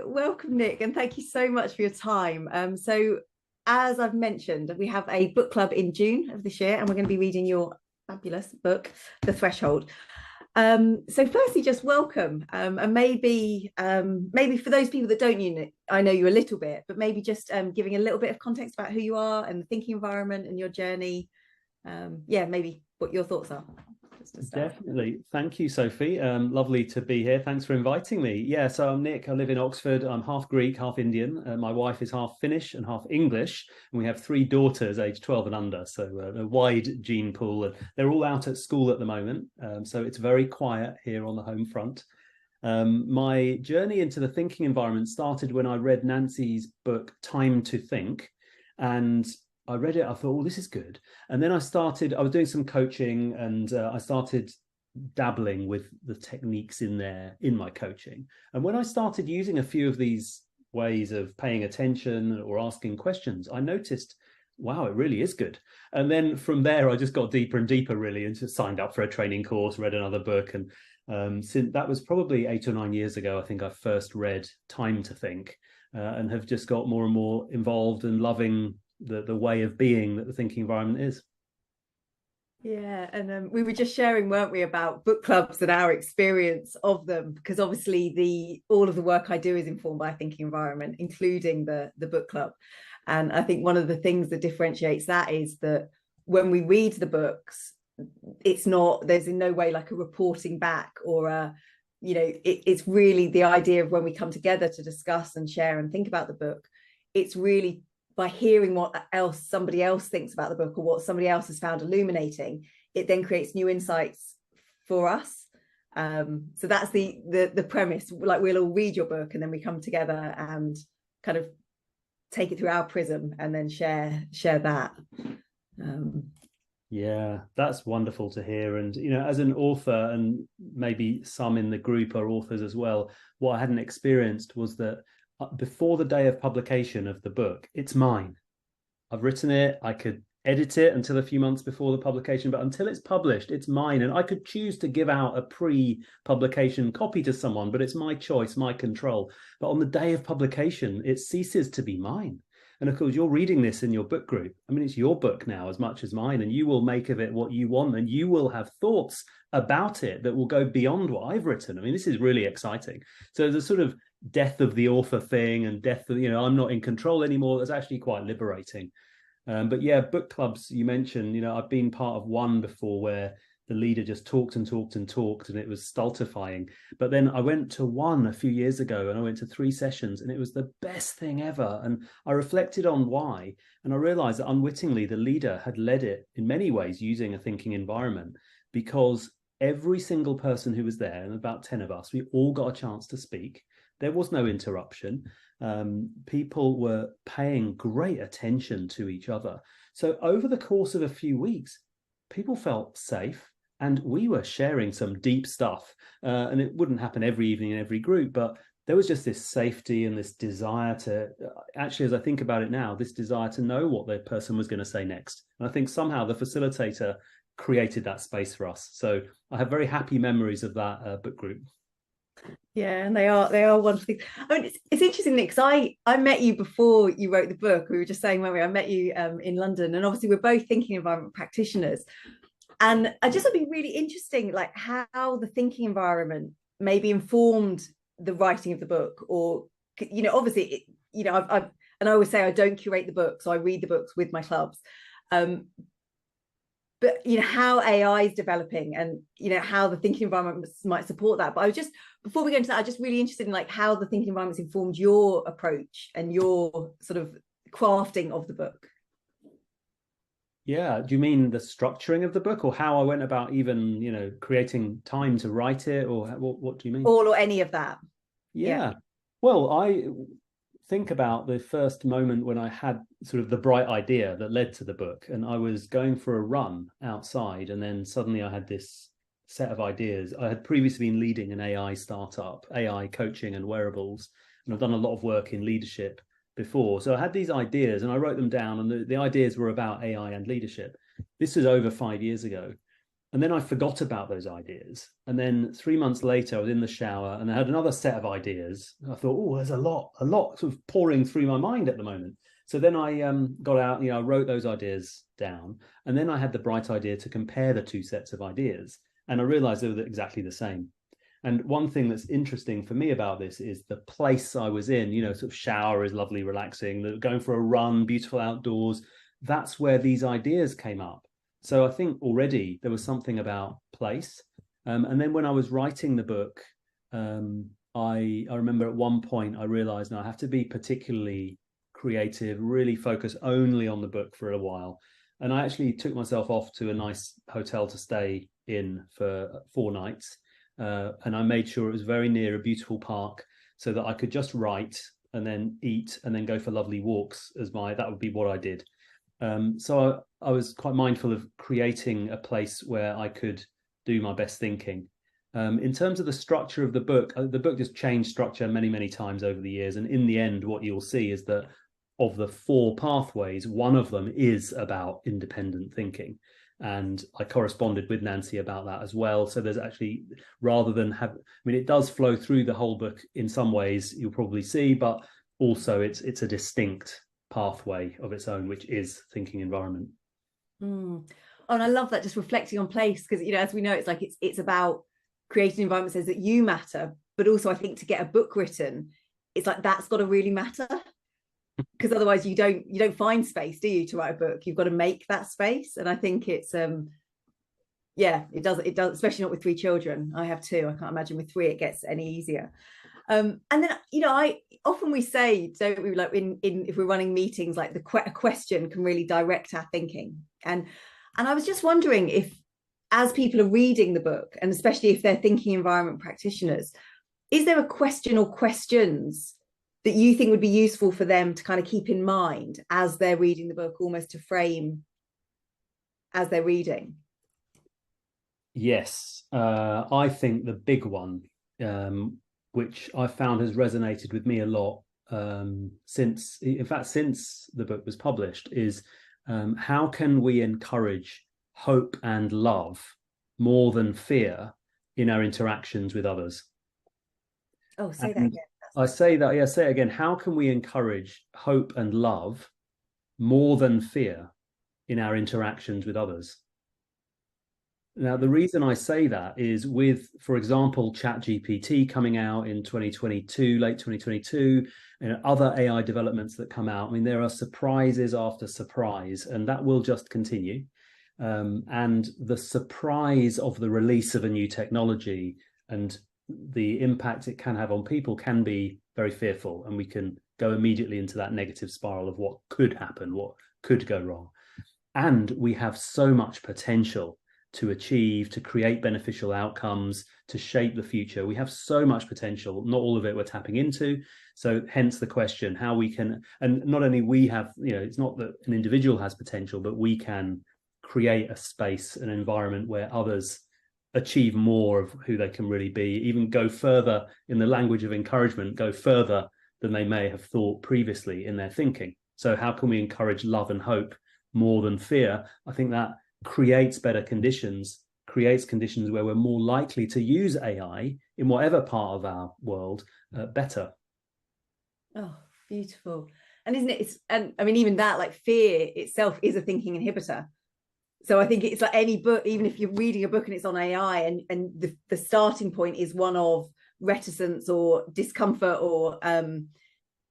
welcome, Nick, and thank you so much for your time. So, as I've mentioned, we have a book club in June of this year, and we're going to be reading your fabulous book, The Threshold. So, firstly, just welcome, and maybe for those people that don't know Nick, I know you a little bit, but maybe just giving a little bit of context about who you are and the thinking environment and your journey. Yeah, maybe what your thoughts are. Definitely. Thank you, Sophie. Lovely to be here. Thanks for inviting me. Yeah, so I'm Nick. I live in Oxford. I'm half Greek, half Indian. My wife is half Finnish and half English. And we have three daughters aged 12 and under. So a wide gene pool. And they're all out at school at the moment. So it's very quiet here on the home front. My journey into the thinking environment started when I read Nancy's book, Time to Think. And I read it, I thought, oh, this is good. And then I was doing some coaching and I started dabbling with the techniques in my coaching. And when I started using a few of these ways of paying attention or asking questions, I noticed, wow, it really is good. And then from there, I just got deeper and deeper, really, and just signed up for a training course, read another book. And since that was probably 8 or 9 years ago, I think I first read Time to Think and have just got more and more involved and loving the way of being that the thinking environment is. Yeah, and we were just sharing, weren't we, about book clubs and our experience of them, because obviously all of the work I do is informed by a thinking environment, including the book club. And I think one of the things that differentiates that is that when we read the books, there's in no way like a reporting back or it's really the idea of when we come together to discuss and share and think about the book, it's really by hearing what else somebody else thinks about the book or what somebody else has found illuminating, it then creates new insights for us. So that's the premise. Like, we'll all read your book and then we come together and kind of take it through our prism and then share that. Yeah, that's wonderful to hear. And, as an author, and maybe some in the group are authors as well, what I hadn't experienced was that before the day of publication of the book, it's mine. I've written it. I could edit it until a few months before the publication, but until it's published, it's mine. And I could choose to give out a pre-publication copy to someone, but it's my choice, my control. But on the day of publication, it ceases to be mine. And of course, you're reading this in your book group. I mean, it's your book now as much as mine, and you will make of it what you want, and you will have thoughts about it that will go beyond what I've written. I mean, this is really exciting. So the sort of death of the author thing and death of, I'm not in control anymore, that's actually quite liberating. But yeah, book clubs you mentioned, I've been part of one before where the leader just talked and talked and talked, and it was stultifying. But then I went to one a few years ago, and I went to 3 sessions, and it was the best thing ever. And I reflected on why, and I realized that unwittingly the leader had led it in many ways using a thinking environment, because every single person who was there, and about 10 of us, we all got a chance to speak. There was no interruption. People were paying great attention to each other. So over the course of a few weeks, people felt safe, and we were sharing some deep stuff. And it wouldn't happen every evening in every group, but there was just this safety and this desire to, actually, as I think about it now, this desire to know what the person was going to say next. And I think somehow the facilitator created that space for us. So I have very happy memories of that book group. Yeah, and they are wonderful things. I mean, it's interesting, Nick, because I met you before you wrote the book. We were just saying, weren't we? I met you in London, and obviously we're both thinking environment practitioners. And I just would be really interesting, like how the thinking environment maybe informed the writing of the book, or obviously, I've and I always say I don't curate the book, so I read the books with my clubs. But how AI is developing, and how the thinking environment might support that. But I was just, before we go into that, I'm just really interested in like how the thinking environment's informed your approach and your sort of crafting of the book. Yeah, do you mean the structuring of the book, or how I went about even creating time to write it, or what do you mean? All or any of that? Yeah. Well, I think about the first moment when I had sort of the bright idea that led to the book, and I was going for a run outside, and then suddenly I had this set of ideas. I had previously been leading an AI startup, AI coaching and wearables, and I've done a lot of work in leadership before. So I had these ideas and I wrote them down, and the ideas were about AI and leadership. This was over 5 years ago. And then I forgot about those ideas. And then 3 months later, I was in the shower and I had another set of ideas. I thought, oh, there's a lot sort of pouring through my mind at the moment. So then I got out, I wrote those ideas down. And then I had the bright idea to compare the two sets of ideas. And I realized they were exactly the same. And one thing that's interesting for me about this is the place I was in, sort of shower is lovely, relaxing, going for a run, beautiful outdoors. That's where these ideas came up. So I think already there was something about place. And then when I was writing the book, I remember at one point I realized now I have to be particularly creative, really focus only on the book for a while. And I actually took myself off to a nice hotel to stay in for 4 nights. And I made sure it was very near a beautiful park so that I could just write and then eat and then go for lovely walks that would be what I did. So I was quite mindful of creating a place where I could do my best thinking. In terms of the structure of the book just changed structure many, many times over the years. And in the end, what you'll see is that of the 4 pathways, one of them is about independent thinking. And I corresponded with Nancy about that as well. So there's actually, rather than it does flow through the whole book in some ways, you'll probably see, but also it's a distinct pathway of its own, which is thinking environment. Oh, and I love that, just reflecting on place, because as we know, it's like it's about creating environments that you matter, but also I think to get a book written, it's like that's got to really matter, because otherwise you don't find space, do you, to write a book? You've got to make that space. And I think it's it does, especially not with 3 children. I have 2. I can't imagine with 3 it gets any easier. And then we say, don't we, like in if we're running meetings, like a question can really direct our thinking. And I was just wondering if, as people are reading the book, and especially if they're thinking environment practitioners, is there a question or questions that you think would be useful for them to kind of keep in mind as they're reading the book, almost to frame as they're reading? Yes, I think the big one, which I found has resonated with me a lot since the book was published, is how can we encourage hope and love more than fear in our interactions with others? Oh, say that again. I say that, yeah, say it again. How can we encourage hope and love more than fear in our interactions with others? Now, the reason I say that is with, for example, ChatGPT coming out in 2022, late 2022, and other AI developments that come out. I mean, there are surprises after surprise, and that will just continue. And the surprise of the release of a new technology and the impact it can have on people can be very fearful, and we can go immediately into that negative spiral of what could happen, what could go wrong. And we have so much potential to achieve, to create beneficial outcomes, to shape the future. We have so much potential, not all of it we're tapping into. So hence the question, how we can, and not only we have, it's not that an individual has potential, but we can create a space, an environment where others achieve more of who they can really be, even go further, in the language of encouragement, go further than they may have thought previously in their thinking. So how can we encourage love and hope more than fear? I think that creates better conditions, creates conditions where we're more likely to use AI in whatever part of our world better. Oh, beautiful. And isn't it, and I mean, even that, like fear itself is a thinking inhibitor. So I think it's like any book, even if you're reading a book and it's on AI, and the starting point is one of reticence or discomfort, or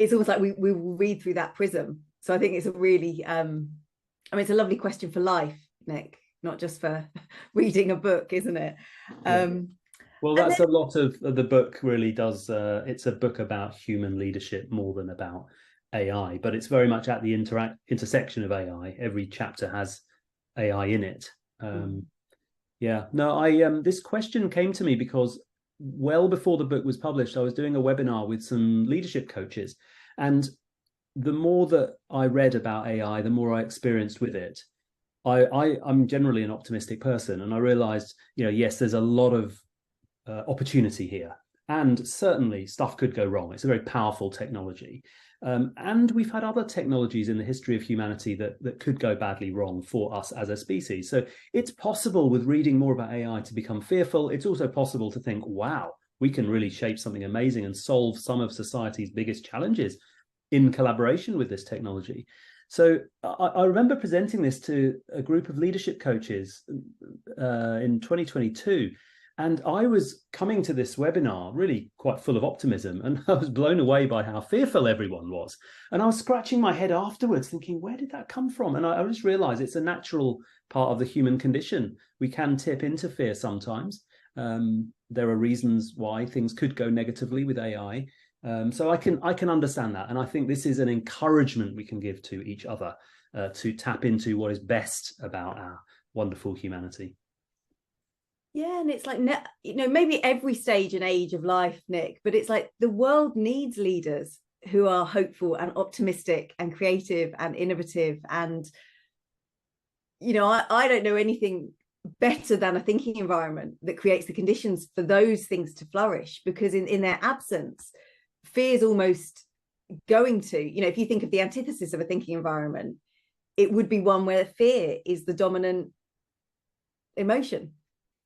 it's almost like we will read through that prism. So I think it's a really, it's a lovely question for life, Nick, not just for reading a book, isn't it? Well, that's a lot of the book really does. It's a book about human leadership more than about AI, but it's very much at the intersection of AI. Every chapter has AI in it. This question came to me because well before the book was published, I was doing a webinar with some leadership coaches, and the more that I read about AI, the more I experienced with it. I'm generally an optimistic person, and I realized, yes, there's a lot of opportunity here. And certainly stuff could go wrong. It's a very powerful technology. And we've had other technologies in the history of humanity that could go badly wrong for us as a species. So it's possible with reading more about AI to become fearful. It's also possible to think, wow, we can really shape something amazing and solve some of society's biggest challenges in collaboration with this technology. So I remember presenting this to a group of leadership coaches in 2022. And I was coming to this webinar really quite full of optimism, and I was blown away by how fearful everyone was. And I was scratching my head afterwards thinking, where did that come from? And I just realized it's a natural part of the human condition. We can tip into fear sometimes. There are reasons why things could go negatively with AI. So I can understand that. And I think this is an encouragement we can give to each other to tap into what is best about our wonderful humanity. Yeah, and it's like, maybe every stage and age of life, Nick, but it's like the world needs leaders who are hopeful and optimistic and creative and innovative. And, I don't know anything better than a thinking environment that creates the conditions for those things to flourish, because in their absence, fear is almost going to, if you think of the antithesis of a thinking environment, it would be one where fear is the dominant emotion.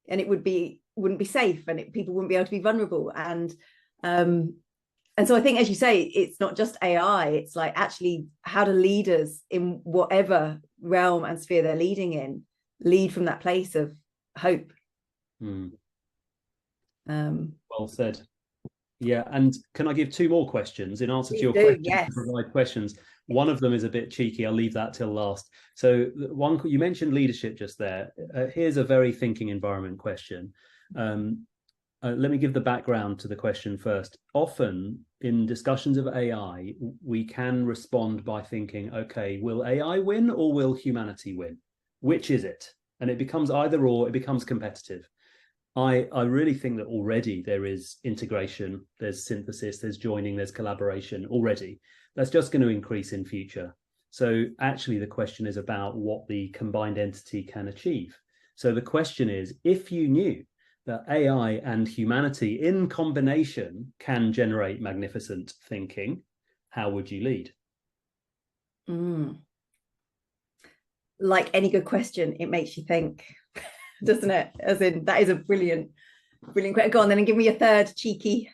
And it wouldn't be safe, and people wouldn't be able to be vulnerable. And so I think, as you say, it's not just AI. It's like, actually, how do leaders in whatever realm and sphere they're leading in lead from that place of hope? Well said. Yeah, and can I give two more questions in answer to your question? Yes. To provide questions. One of them is a bit cheeky. I'll leave that till last. So one, you mentioned leadership just there. Here's a very thinking environment question. Let me give the background to the question first. Often in discussions of AI, we can respond by thinking, okay, will AI win or will humanity win? Which is it? And it becomes either or, it becomes competitive. I really think that already there is integration, there's synthesis, there's joining, there's collaboration already. That's just going to increase in future. So actually the question is about what the combined entity can achieve. So the question is, if you knew that AI and humanity in combination can generate magnificent thinking, how would you lead? Like any good question, it makes you think, doesn't it? As in, that is a brilliant question. Go on then and give me a third cheeky.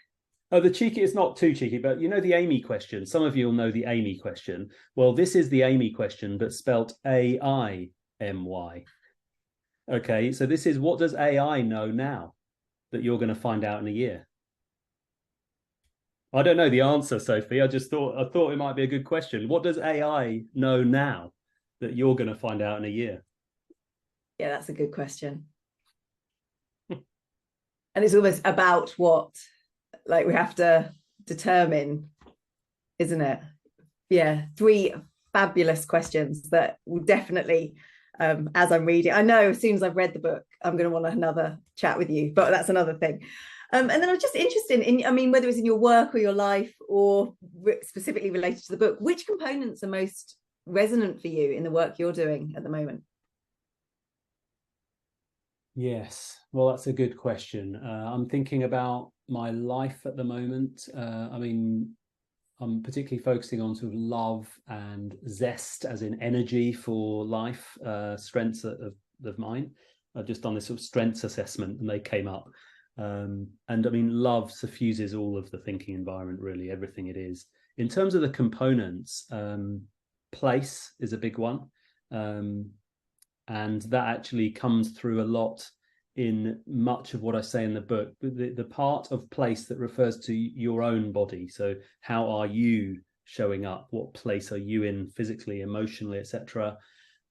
Oh, the cheeky is not too cheeky, but the Amy question. Some of you will know the Amy question. Well, this is the Amy question, but spelt A-I-M-Y. Okay, so this is, what does AI know now that you're going to find out in a year? I don't know the answer, Sophie. I thought it might be a good question. What does AI know now that you're going to find out in a year? Yeah, that's a good question. And it's almost about what, like, we have to determine, isn't it? Yeah, 3 fabulous questions that will definitely, as I'm reading, I know as soon as I've read the book, I'm going to want another chat with you, but that's another thing. And then I'm just interested in, whether it's in your work or your life or specifically related to the book, which components are most resonant for you in the work you're doing at the moment? Yes, well, that's a good question. I'm thinking about my life at the moment. I'm particularly focusing on sort of love and zest, as in energy for life, strengths of mine. I've just done this sort of strengths assessment and they came up. Love suffuses all of the thinking environment, really, everything it is. In terms of the components, place is a big one. And that actually comes through a lot in much of what I say in the book. The part of place that refers to your own body. So how are you showing up? What place are you in physically, emotionally, etc.?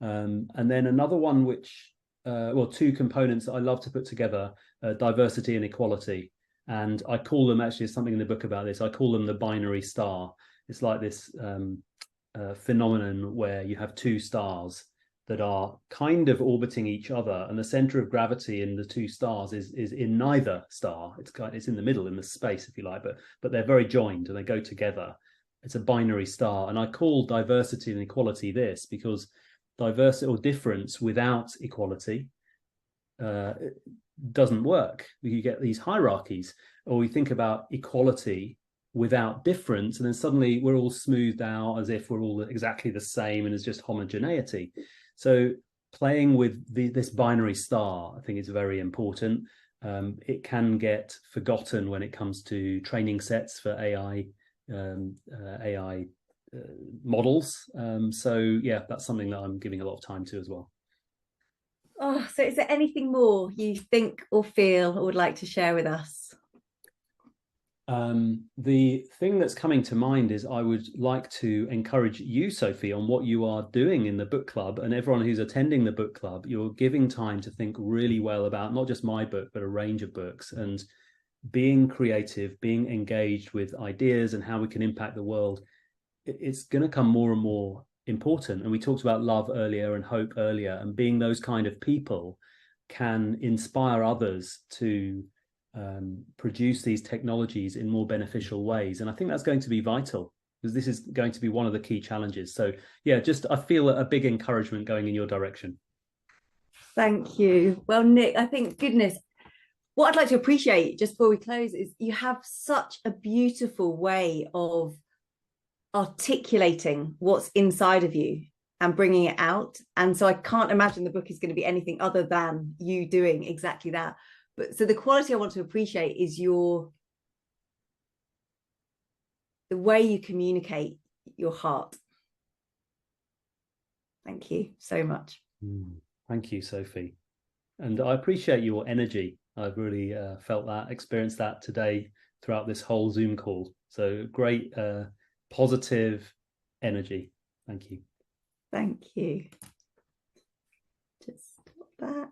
And then another one which, 2 components that I love to put together, diversity and equality. And I call them, actually, there's something in the book about this, I call them the binary star. It's like this phenomenon where you have 2 stars that are kind of orbiting each other, and the center of gravity in the 2 stars is in neither star. It's in the middle, in the space, if you like, but they're very joined and they go together. It's a binary star. And I call diversity and equality this because diversity or difference without equality doesn't work. You get these hierarchies. or we think about equality without difference, and then suddenly we're all smoothed out as if we're all exactly the same and it's just homogeneity. So playing with this binary star, I think, is very important. It can get forgotten when it comes to training sets for AI models. So yeah, that's something that I'm giving a lot of time to as well. Oh, so is there anything more you think or feel or would like to share with us? The thing that's coming to mind is I would like to encourage you, Sophie, on what you are doing in the book club, and everyone who's attending the book club. You're giving time to think really well about not just my book, but a range of books, and being creative, being engaged with ideas and how we can impact the world. It's going to come more and more important. And we talked about love earlier and hope earlier, and being those kind of people can inspire others to produce these technologies in more beneficial ways. And I think that's going to be vital, because this is going to be one of the key challenges. So yeah, just I feel a big encouragement going in your direction. Thank you. Well, Nick, I think, goodness, what I'd like to appreciate just before we close is you have such a beautiful way of articulating what's inside of you and bringing it out. And so I can't imagine the book is going to be anything other than you doing exactly that. But so the quality I want to appreciate is the way you communicate your heart. Thank you so much. Thank you, Sophie. And I appreciate your energy. I've really felt that, experienced that today throughout this whole Zoom call. So great, positive energy. Thank you. Thank you. Just stop that.